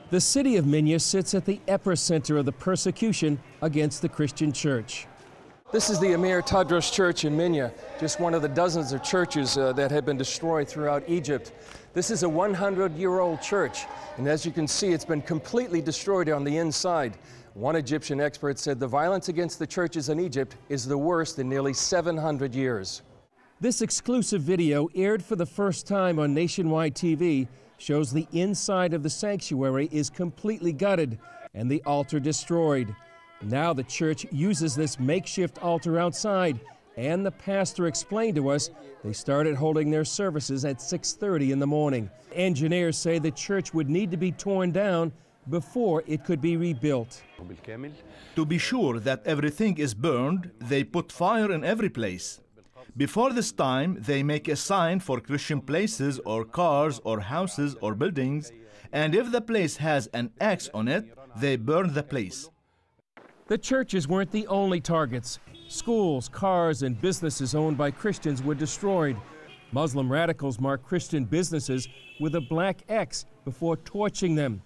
The city of Minya sits at the epicenter of the persecution against the Christian church. This is the Amir Tadros Church in Minya, just one of the dozens of churches that have been destroyed throughout Egypt. This is a 100-year-old church, and as you can see, it's been completely destroyed on the inside. One Egyptian expert said the violence against the churches in Egypt is the worst in nearly 700 years. This exclusive video, aired for the first time on nationwide TV, shows the inside of the sanctuary is completely gutted and the altar destroyed. Now the church uses this makeshift altar outside, and the pastor explained to us they started holding their services at 6:30 in the morning. Engineers say the church would need to be torn down before it could be rebuilt. To be sure that everything is burned, they put fire in every place. Before this time, they make a sign for Christian places or cars or houses or buildings, and if the place has an X on it, they burn the place. The churches weren't the only targets. Schools, cars, and businesses owned by Christians were destroyed. Muslim radicals marked Christian businesses with a black X before torching them.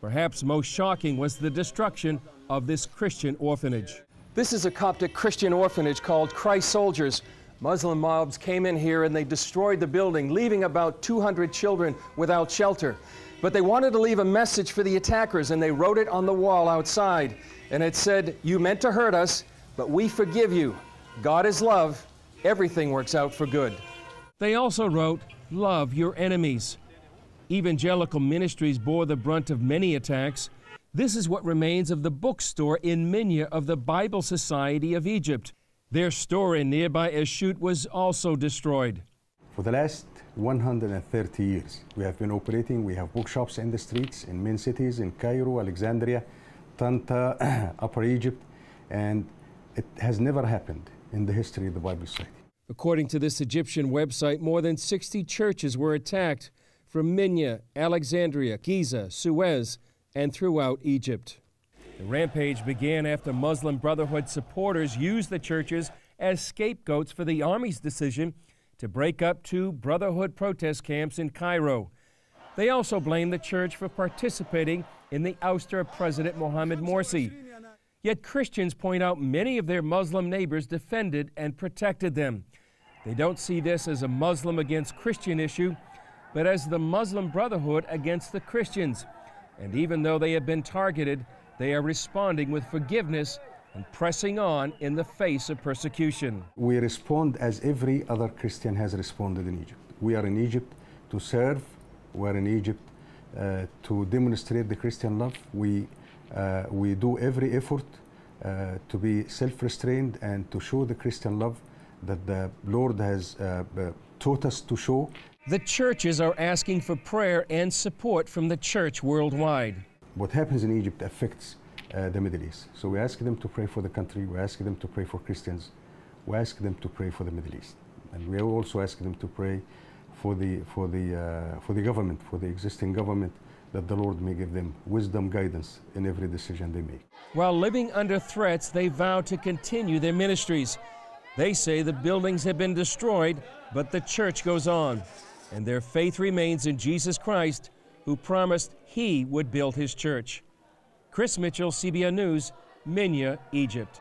Perhaps most shocking was the destruction of this Christian orphanage. This is a Coptic Christian orphanage called Christ Soldiers. Muslim mobs came in here and they destroyed the building, leaving about 200 children without shelter. But they wanted to leave a message for the attackers, and they wrote it on the wall outside. And it said, "You meant to hurt us, but we forgive you. God is love. Everything works out for good." They also wrote, "Love your enemies." Evangelical ministries bore the brunt of many attacks. This is what remains of the bookstore in Minya of the Bible Society of Egypt. Their store in nearby Eshut was also destroyed. For the last 130 years, we have been operating. We have bookshops in the streets, in main cities, in Cairo, Alexandria, Tanta, Upper Egypt, and it has never happened in the history of the Bible Society. According to this Egyptian website, more than 60 churches were attacked from Minya, Alexandria, Giza, Suez, and throughout Egypt. The rampage began after Muslim Brotherhood supporters used the churches as scapegoats for the army's decision to break up 2 Brotherhood protest camps in Cairo. They also blamed the church for participating in the ouster of President Mohamed Morsi. Yet Christians point out many of their Muslim neighbors defended and protected them. They don't see this as a Muslim against Christian issue, but as the Muslim Brotherhood against the Christians. And even though they have been targeted, they are responding with forgiveness and pressing on in the face of persecution. We respond as every other Christian has responded in Egypt. We are in Egypt to serve. We are in Egypt to demonstrate the Christian love. We do every effort to be self-restrained and to show the Christian love that the Lord has taught us to show. The churches are asking for prayer and support from the church worldwide. What happens in Egypt affects the Middle East. So we ask them to pray for the country. We ask them to pray for Christians. We ask them to pray for the Middle East. And we also ask them to pray for the government, for the existing government, that the Lord may give them wisdom, guidance in every decision they make. While living under threats, they vow to continue their ministries. They say the buildings have been destroyed, but the church goes on. And their faith remains in Jesus Christ, who promised He would build His church. Chris Mitchell, CBN News, Minya, Egypt.